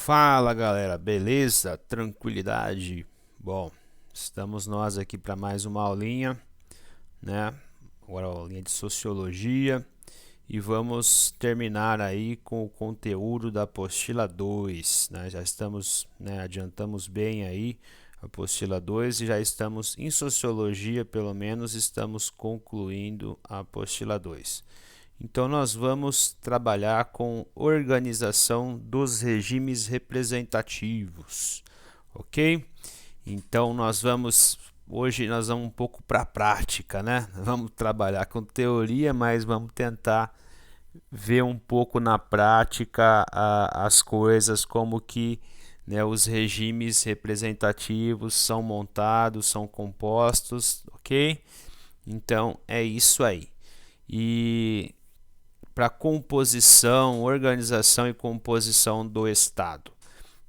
Fala galera, beleza? Tranquilidade? Bom, estamos nós aqui para mais uma aulinha, né? Agora a aulinha de sociologia e vamos terminar aí com o conteúdo da apostila 2, né? Já estamos, né, adiantamos bem aí a apostila 2 e já estamos em sociologia, pelo menos estamos concluindo a apostila 2. Então, nós vamos trabalhar com organização dos regimes representativos, ok? Então, hoje nós vamos um pouco para a prática, né? Vamos trabalhar com teoria, mas vamos tentar ver um pouco na prática as coisas, como que, né, os regimes representativos são montados, são compostos, ok? Então, é isso aí. E para composição, organização e composição do Estado.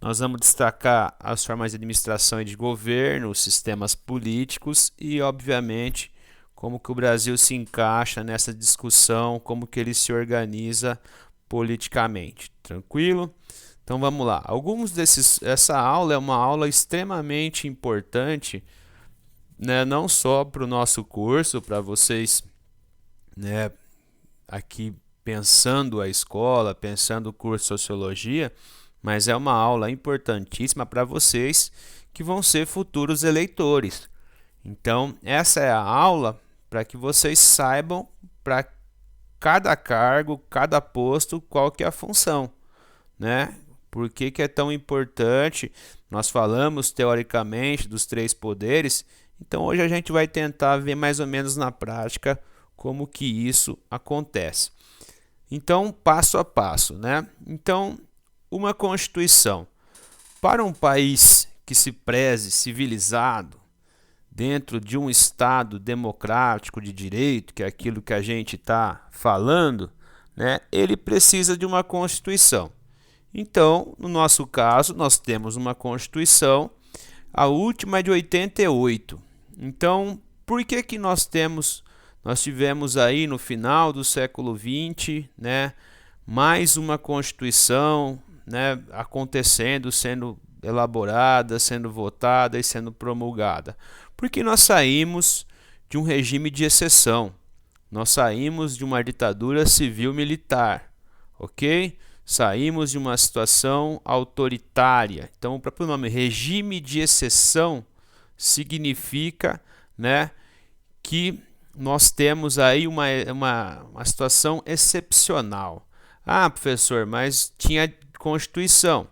Nós vamos destacar as formas de administração e de governo, os sistemas políticos e, obviamente, como que o Brasil se encaixa nessa discussão, como que ele se organiza politicamente. Tranquilo? Então vamos lá. Essa aula é uma aula extremamente importante, né, não só para o nosso curso, para vocês, né, aqui pensando a escola, pensando o curso de sociologia, mas é uma aula importantíssima para vocês que vão ser futuros eleitores. Então, essa é a aula para que vocês saibam para cada cargo, cada posto, qual que é a função, né? Por que que é tão importante? Nós falamos teoricamente dos três poderes, então hoje a gente vai tentar ver mais ou menos na prática como que isso acontece. Então, passo a passo, né? Então, uma Constituição. Para um país que se preze civilizado, dentro de um Estado democrático de direito, que é aquilo que a gente está falando, né? Ele precisa de uma Constituição. Então, no nosso caso, nós temos uma Constituição, a última é de 88. Então, por que que nós tivemos aí no final do século XX, né, mais uma Constituição, né, acontecendo, sendo elaborada, sendo votada e sendo promulgada? Porque nós saímos de um regime de exceção, nós saímos de uma ditadura civil-militar, ok? Saímos de uma situação autoritária. Então, o próprio nome regime de exceção significa, né, que nós temos aí uma situação excepcional. Ah, professor, mas tinha Constituição,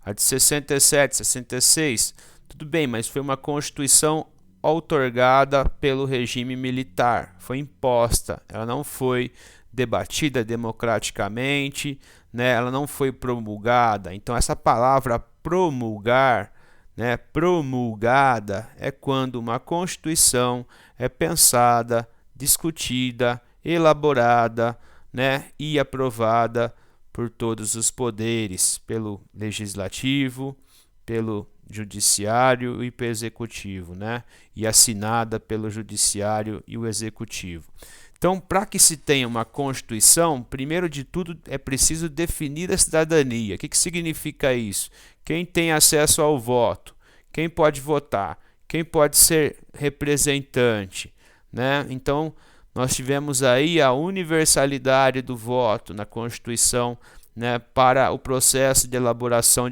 a de 67, 66. Tudo bem, mas foi uma Constituição outorgada pelo regime militar, foi imposta, ela não foi debatida democraticamente, né? Ela não foi promulgada. Então, essa palavra promulgar, né, promulgada, é quando uma Constituição é pensada, discutida, elaborada, né, e aprovada por todos os poderes, pelo legislativo, pelo judiciário e pelo executivo, né, e assinada pelo judiciário e o executivo. Então, para que se tenha uma Constituição, primeiro de tudo é preciso definir a cidadania. O que significa isso? Quem tem acesso ao voto? Quem pode votar? Quem pode ser representante? Né? Então, nós tivemos aí a universalidade do voto na Constituição, né, para o processo de elaboração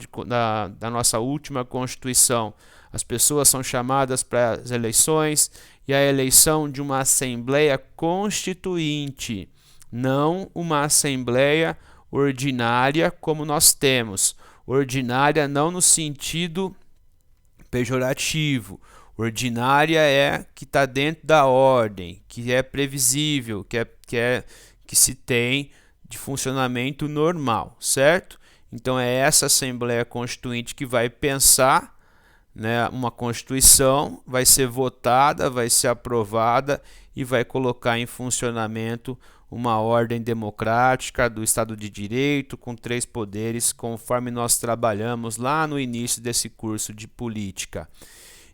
da nossa última Constituição. As pessoas são chamadas para as eleições e a eleição de uma Assembleia Constituinte, não uma Assembleia ordinária como nós temos. Ordinária não no sentido pejorativo. Ordinária é que está dentro da ordem, que é previsível, que se tem de funcionamento normal, certo? Então é essa Assembleia Constituinte que vai pensar, né, uma Constituição, vai ser votada, vai ser aprovada e vai colocar em funcionamento uma ordem democrática do Estado de Direito com três poderes, conforme nós trabalhamos lá no início desse curso de política.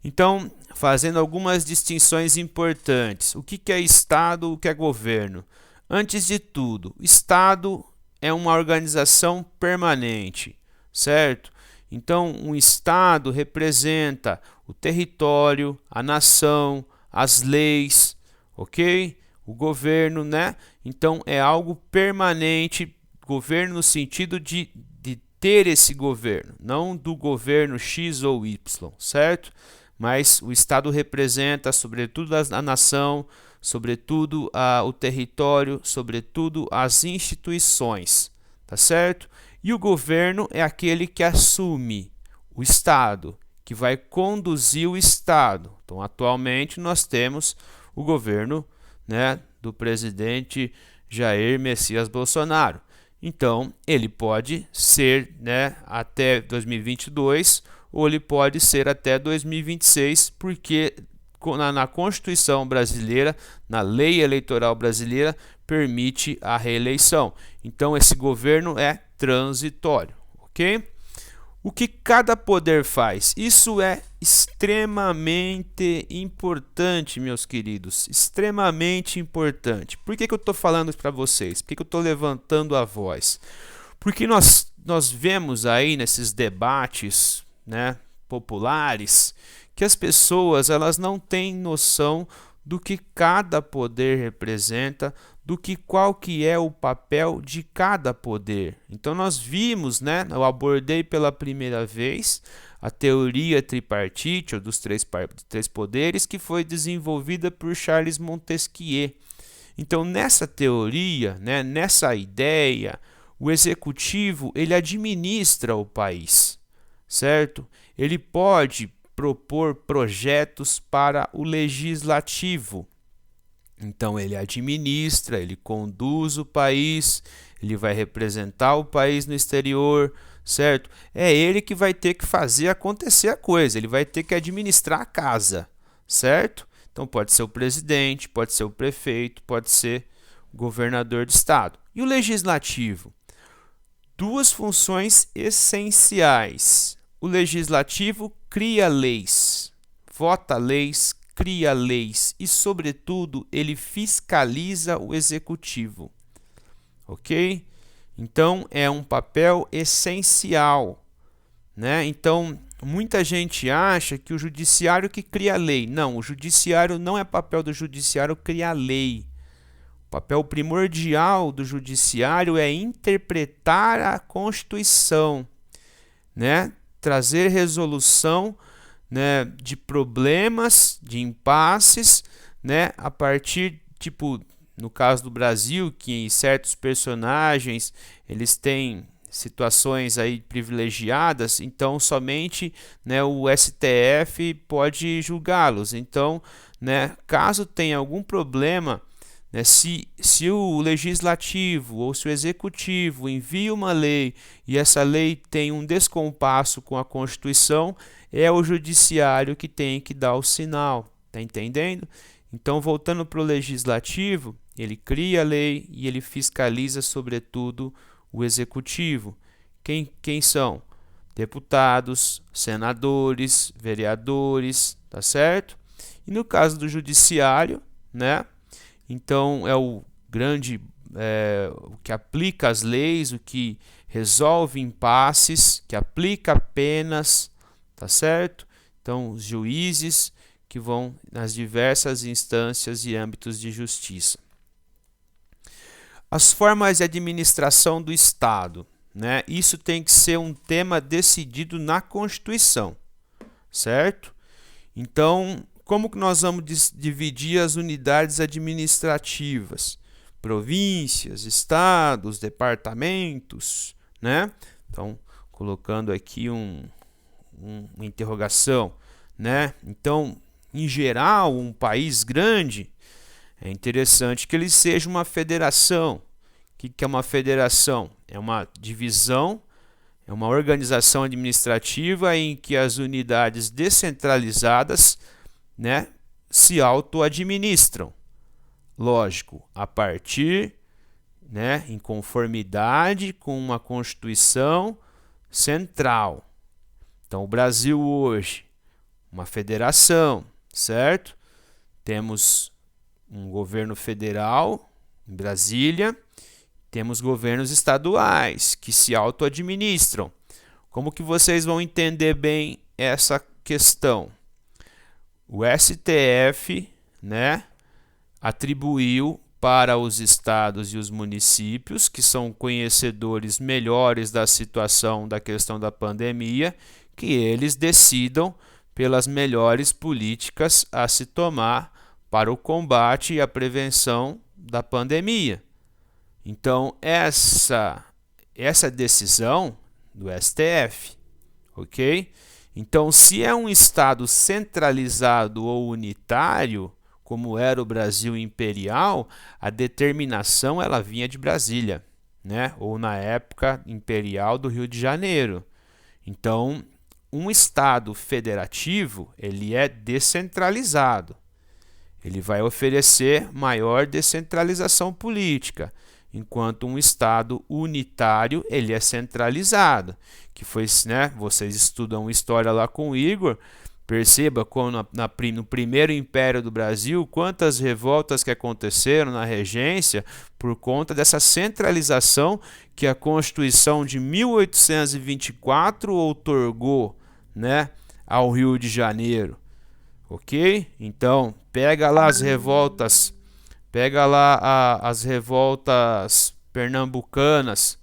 Então, fazendo algumas distinções importantes. O que é Estado, o que é governo? Antes de tudo, Estado é uma organização permanente, certo? Então, um Estado representa o território, a nação, as leis, ok? O governo, né? Então, é algo permanente, governo no sentido de ter esse governo, não do governo X ou Y, certo? Mas o Estado representa, sobretudo, a nação, sobretudo o território, sobretudo as instituições, tá certo? E o governo é aquele que assume o Estado, que vai conduzir o Estado. Então, atualmente, nós temos o governo, né, do presidente Jair Messias Bolsonaro. Então, ele pode ser, né, até 2022 ou ele pode ser até 2026, porque na Constituição brasileira, na lei eleitoral brasileira, permite a reeleição. Então, esse governo é transitório, ok? O que cada poder faz? Isso é extremamente importante, meus queridos, extremamente importante. Por que eu estou falando isso para vocês? Por que eu estou levantando a voz? Porque nós vemos aí nesses debates, né, populares, que as pessoas elas não têm noção do que cada poder representa, qual que é o papel de cada poder. Então nós vimos, né, eu abordei pela primeira vez a teoria tripartite, ou dos três poderes, que foi desenvolvida por Charles Montesquieu. Então nessa teoria, né, nessa ideia, o executivo ele administra o país, certo? Ele pode propor projetos para o legislativo. Então ele administra, ele conduz o país, ele vai representar o país no exterior, certo? É ele que vai ter que fazer acontecer a coisa, ele vai ter que administrar a casa, certo? Então pode ser o presidente, pode ser o prefeito, pode ser o governador de estado. E o legislativo? Duas funções essenciais. O legislativo cria leis, vota leis, cria leis e, sobretudo, ele fiscaliza o executivo, ok? Então, é um papel essencial, né? Então, muita gente acha que o judiciário que cria lei. Não, o judiciário não é papel do judiciário criar lei. O papel primordial do judiciário é interpretar a Constituição, né? Trazer resolução, né, de problemas, de impasses, né, a partir, tipo, no caso do Brasil, que certos personagens, eles têm situações aí privilegiadas, então somente, né, o STF pode julgá-los. Então, né, caso tenha algum problema, né, se o legislativo ou se o executivo envia uma lei e essa lei tem um descompasso com a Constituição, é o judiciário que tem que dar o sinal, tá entendendo? Então, voltando para o legislativo, ele cria a lei e ele fiscaliza, sobretudo, o executivo. Quem são? Deputados, senadores, vereadores, tá certo? E no caso do judiciário, né? Então, é o grande, o que aplica as leis, o que resolve impasses, que aplica penas, tá certo? Então, os juízes que vão nas diversas instâncias e âmbitos de justiça. As formas de administração do Estado, né? Isso tem que ser um tema decidido na Constituição, certo? Então, como que nós vamos dividir as unidades administrativas? Províncias, estados, departamentos, né? Então, colocando aqui uma interrogação, né? Então, em geral, um país grande, é interessante que ele seja uma federação. O que é uma federação? É uma divisão, é uma organização administrativa em que as unidades descentralizadas, né, se auto-administram. Lógico, a partir, né, em conformidade com uma Constituição central. Então, o Brasil hoje, uma federação, certo? Temos um governo federal em Brasília, temos governos estaduais que se auto-administram. Como que vocês vão entender bem essa questão? O STF, né, atribuiu para os estados e os municípios, que são conhecedores melhores da situação da questão da pandemia, que eles decidam pelas melhores políticas a se tomar para o combate e a prevenção da pandemia. Então, essa decisão do STF, ok? Então, se é um estado centralizado ou unitário, como era o Brasil imperial, a determinação ela vinha de Brasília, né? Ou na época imperial do Rio de Janeiro. Então, um estado federativo, ele é descentralizado. Ele vai oferecer maior descentralização política, enquanto um estado unitário, ele é centralizado. Que foi, né, vocês estudam história lá com o Igor, perceba como no primeiro Império do Brasil, quantas revoltas que aconteceram na regência por conta dessa centralização que a Constituição de 1824 outorgou, né, ao Rio de Janeiro. Ok? Então, pega lá as revoltas, as revoltas pernambucanas,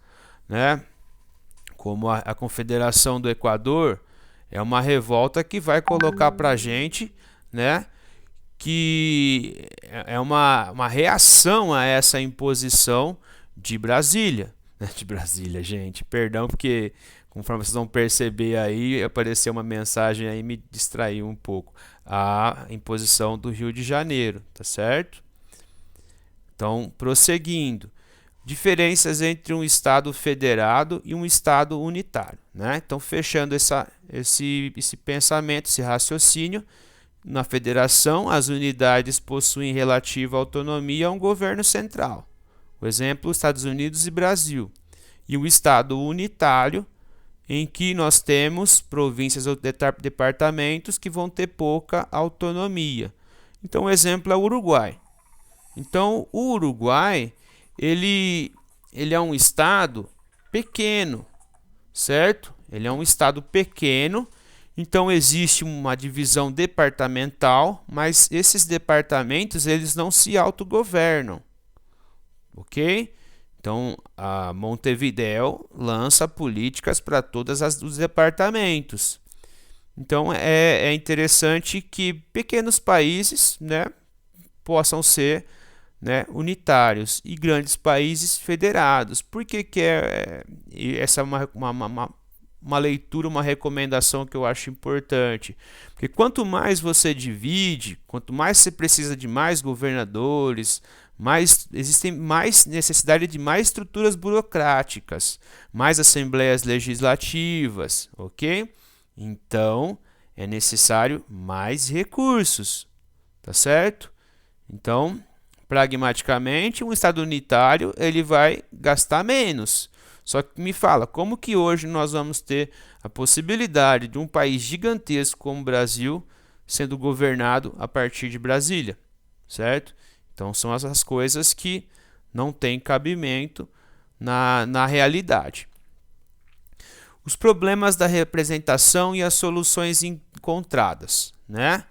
né, como a Confederação do Equador. É uma revolta que vai colocar para a gente, né, que é uma reação a essa imposição de Brasília. De Brasília, gente, perdão, porque conforme vocês vão perceber aí, apareceu uma mensagem aí e me distraiu um pouco. A imposição do Rio de Janeiro, tá certo? Então, prosseguindo. Diferenças entre um Estado federado e um Estado unitário, né? Então, fechando esse pensamento, esse raciocínio, na federação, as unidades possuem relativa autonomia a um governo central. O exemplo, Estados Unidos e Brasil. E o Estado unitário, em que nós temos províncias ou departamentos que vão ter pouca autonomia. Então, o exemplo é o Uruguai. Então, o Uruguai ele é um estado pequeno, certo? Ele é um estado pequeno, então existe uma divisão departamental, mas esses departamentos eles não se autogovernam, ok? Então, a Montevidéu lança políticas para todos os departamentos. Então, é interessante que pequenos países, né, possam ser, né, unitários e grandes países federados. Por que essa é uma leitura, uma recomendação que eu acho importante? Porque quanto mais você divide, quanto mais você precisa de mais governadores, existe mais necessidade de mais estruturas burocráticas, mais assembleias legislativas, ok? Então, é necessário mais recursos, tá certo? Então, pragmaticamente, um Estado unitário ele vai gastar menos. Só que me fala, como que hoje nós vamos ter a possibilidade de um país gigantesco como o Brasil sendo governado a partir de Brasília, certo? Então, são essas coisas que não têm cabimento na realidade. Os problemas da representação e as soluções encontradas, né?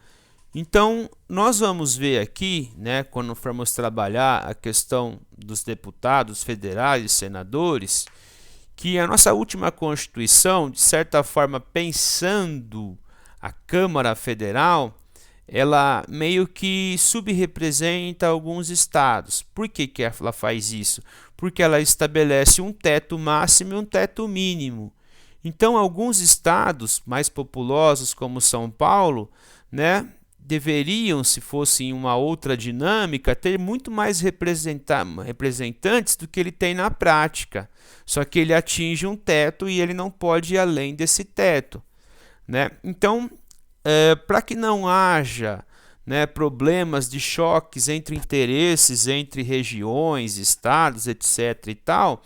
Então, nós vamos ver aqui, né, quando formos trabalhar a questão dos deputados federais e senadores, que a nossa última Constituição, de certa forma, pensando a Câmara Federal, ela meio que subrepresenta alguns estados. Por que ela faz isso? Porque ela estabelece um teto máximo e um teto mínimo. Então, alguns estados mais populosos, como São Paulo, né, deveriam, se fossem uma outra dinâmica, ter muito mais representantes do que ele tem na prática. Só que ele atinge um teto e ele não pode ir além desse teto, né? Então, para que não haja, né, problemas de choques entre interesses, entre regiões, estados, etc. e tal,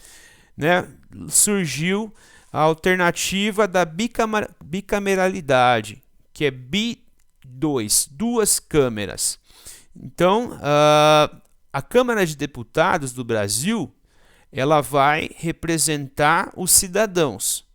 né, surgiu a alternativa da bicameralidade, que é duas câmeras. Então, a Câmara de Deputados do Brasil, ela vai representar os cidadãos.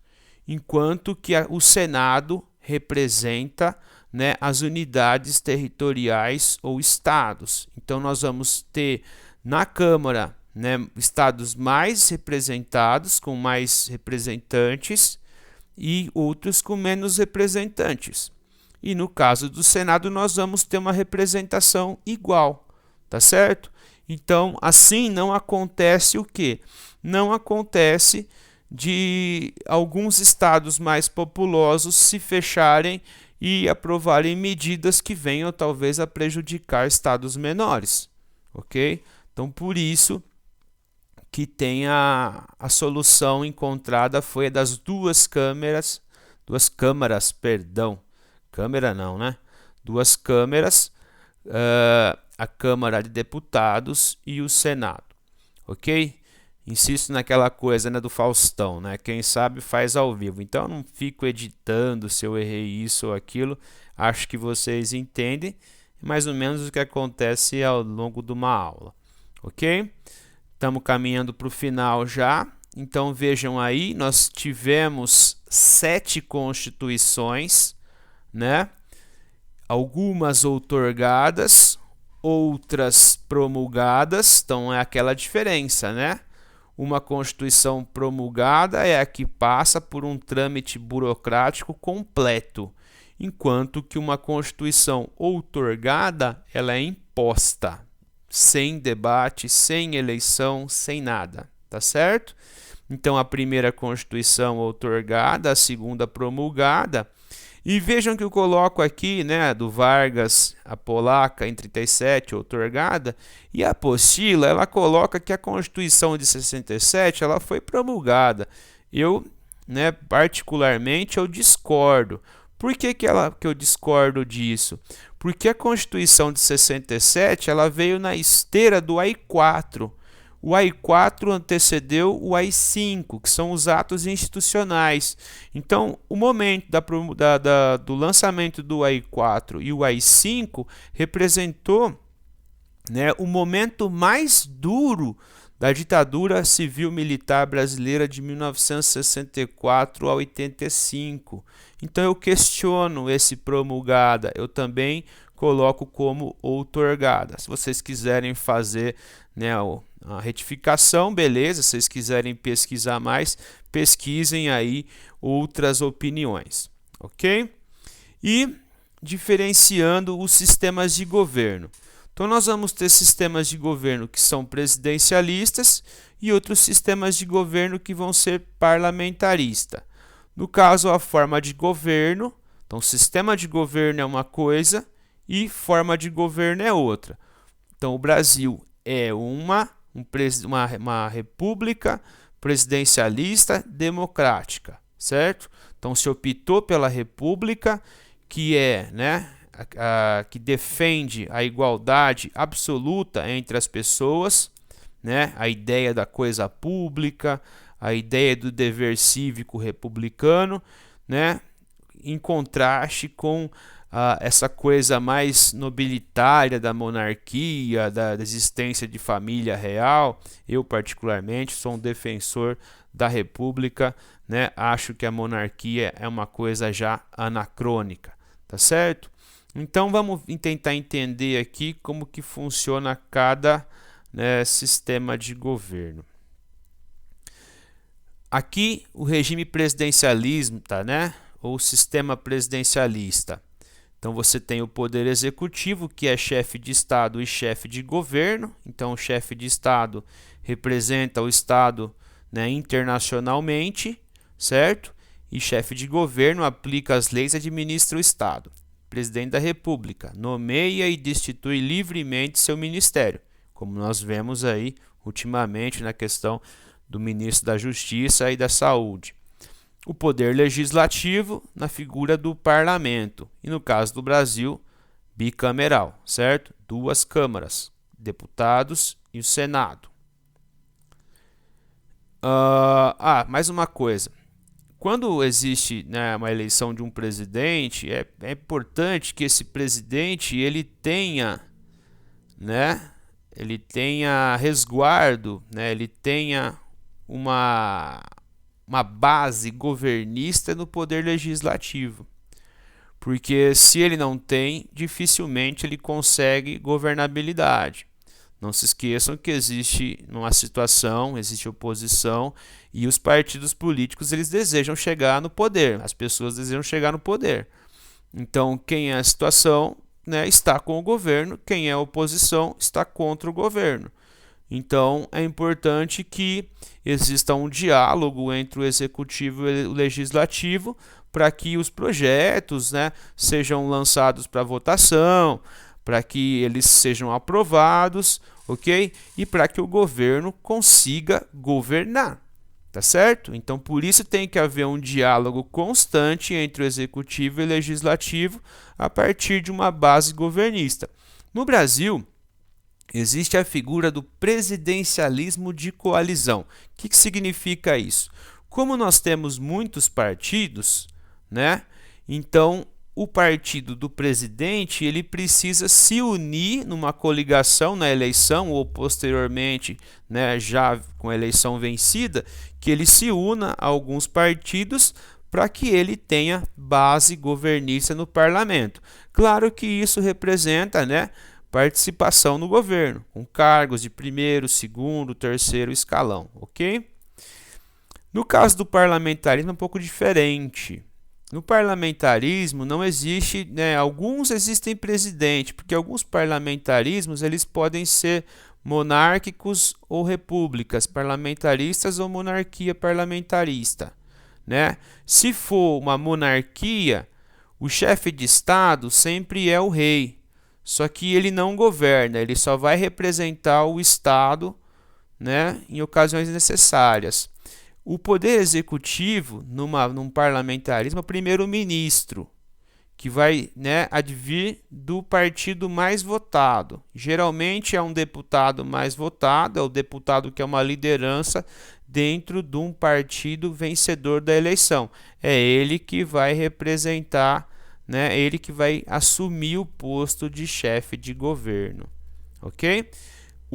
enquanto que o Senado representa, né, as unidades territoriais ou estados. Então nós vamos ter na Câmara, né, estados mais representados, com mais representantes, e outros com menos representantes. E no caso do Senado nós vamos ter uma representação igual, tá certo? Então assim não acontece o quê? Não acontece de alguns estados mais populosos se fecharem e aprovarem medidas que venham talvez a prejudicar estados menores, ok? Então por isso que tem a solução encontrada foi a das duas câmaras, câmera não, né? Duas câmeras, a Câmara de Deputados e o Senado, ok? Insisto naquela coisa, né, do Faustão, né? Quem sabe faz ao vivo. Então eu não fico editando se eu errei isso ou aquilo. Acho que vocês entendem mais ou menos o que acontece ao longo de uma aula, ok? Estamos caminhando para o final já. Então vejam aí, nós tivemos 7 constituições, né? Algumas outorgadas, outras promulgadas. Então é aquela diferença, né? Uma Constituição promulgada é a que passa por um trâmite burocrático completo, enquanto que uma Constituição outorgada ela é imposta, sem debate, sem eleição, sem nada, tá certo? Então a primeira Constituição outorgada, a segunda promulgada. E vejam que eu coloco aqui, né, do Vargas, a polaca em 37, outorgada, e a apostila, ela coloca que a Constituição de 67, ela foi promulgada. Eu, né, particularmente, eu discordo. Por que eu discordo disso? Porque a Constituição de 67, ela veio na esteira do AI-4. O AI-4 antecedeu o AI-5, que são os atos institucionais. Então, o momento do lançamento do AI-4 e o AI-5 representou, né, o momento mais duro da ditadura civil-militar brasileira de 1964 a 85. Então, eu questiono esse promulgada. Eu também coloco como outorgada. Se vocês quiserem fazer, né, a retificação, beleza. Se vocês quiserem pesquisar mais, pesquisem aí outras opiniões, ok? E diferenciando os sistemas de governo. Então nós vamos ter sistemas de governo que são presidencialistas e outros sistemas de governo que vão ser parlamentaristas. No caso, a forma de governo, então sistema de governo é uma coisa e forma de governo é outra. Então o Brasil é uma república presidencialista democrática, certo? Então se optou pela república, que é, né, que defende a igualdade absoluta entre as pessoas, né, a ideia da coisa pública, a ideia do dever cívico republicano, né, em contraste com essa coisa mais nobilitária da monarquia, da existência de família real. Eu, particularmente, sou um defensor da república, né? Acho que a monarquia é uma coisa já anacrônica, tá certo? Então vamos tentar entender aqui como que funciona cada, né, sistema de governo. Aqui o regime presidencialista, né? Ou sistema presidencialista. Então você tem o poder executivo, que é chefe de Estado e chefe de governo. Então o chefe de Estado representa o Estado, né, internacionalmente, certo? E chefe de governo aplica as leis e administra o Estado. Presidente da República nomeia e destitui livremente seu ministério, como nós vemos aí ultimamente na questão do ministro da Justiça e da Saúde. O poder legislativo na figura do parlamento, e no caso do Brasil, bicameral, certo? 2 câmaras, deputados e o Senado. Mais uma coisa. Quando existe, né, uma eleição de um presidente, é importante que esse presidente ele tenha, né, ele tenha resguardo, né, ele tenha uma uma base governista no poder legislativo. Porque se ele não tem, dificilmente ele consegue governabilidade. Não se esqueçam que existe uma situação, existe oposição e os partidos políticos eles desejam chegar no poder, as pessoas desejam chegar no poder. Então, quem é a situação, né, está com o governo, quem é a oposição está contra o governo. Então, é importante que exista um diálogo entre o executivo e o legislativo para que os projetos, né, sejam lançados para votação, para que eles sejam aprovados, ok? E para que o governo consiga governar, tá certo? Então, por isso tem que haver um diálogo constante entre o executivo e o legislativo a partir de uma base governista. No Brasil, existe a figura do presidencialismo de coalizão. O que significa isso? Como nós temos muitos partidos, né? Então, o partido do presidente ele precisa se unir numa coligação na eleição ou posteriormente, né, já com a eleição vencida, que ele se una a alguns partidos para que ele tenha base governista no parlamento. Claro que isso representa, né, participação no governo, com cargos de primeiro, segundo, terceiro escalão, ok? No caso do parlamentarismo é um pouco diferente. No parlamentarismo não existe, né, alguns existem presidente, porque alguns parlamentarismos eles podem ser monárquicos ou repúblicas, parlamentaristas ou monarquia parlamentarista, né? Se for uma monarquia, o chefe de estado sempre é o rei, só que ele não governa, ele só vai representar o estado, né, em ocasiões necessárias. O poder executivo, num parlamentarismo, é o primeiro-ministro, que vai, né, advir do partido mais votado. Geralmente é um deputado mais votado, é o deputado que é uma liderança dentro de um partido vencedor da eleição. É ele que vai representar, né, ele que vai assumir o posto de chefe de governo, ok?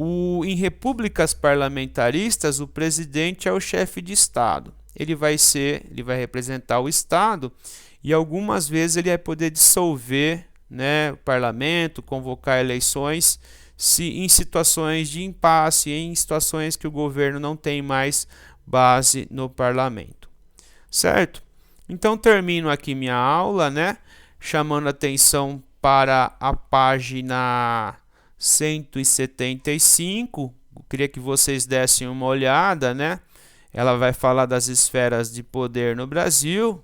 Em repúblicas parlamentaristas, o presidente é o chefe de Estado. Ele vai representar o Estado e algumas vezes ele vai poder dissolver, né, o parlamento, convocar eleições em situações de impasse, em situações que o governo não tem mais base no parlamento. Certo? Então termino aqui minha aula, né, chamando atenção para a página 175, eu queria que vocês dessem uma olhada, né? Ela vai falar das esferas de poder no Brasil,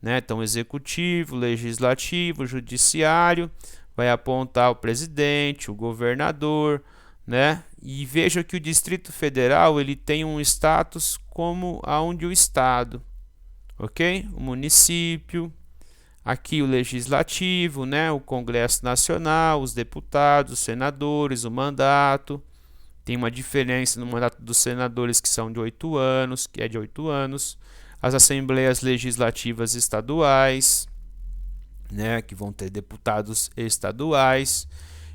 né? Então, executivo, legislativo, judiciário, vai apontar o presidente, o governador, né? E veja que o Distrito Federal ele tem um status como aonde o estado, ok? O município. Aqui o legislativo, né, o Congresso Nacional, os deputados, os senadores, o mandato. Tem uma diferença no mandato dos senadores que são de 8 anos, que é de 8 anos. As assembleias legislativas estaduais, né, que vão ter deputados estaduais.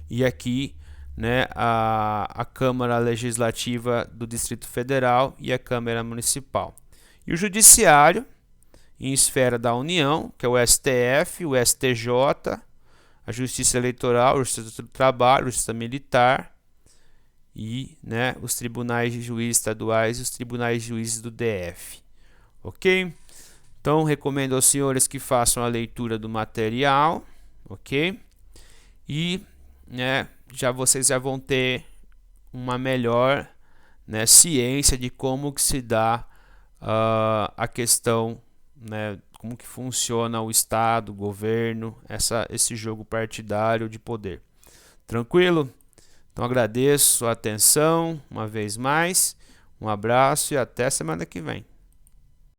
E aqui, né, a Câmara Legislativa do Distrito Federal e a Câmara Municipal. E o Judiciário, em esfera da União, que é o STF, o STJ, a Justiça Eleitoral, a Justiça do Trabalho, a Justiça Militar e, né, os tribunais de juízes estaduais e os tribunais de juízes do DF. Ok? Então, recomendo aos senhores que façam a leitura do material, ok? E, né, vocês já vão ter uma melhor, né, ciência de como que se dá a questão, né, como que funciona o Estado, o governo, esse jogo partidário de poder. Tranquilo? Então agradeço a atenção uma vez mais, um abraço e até semana que vem.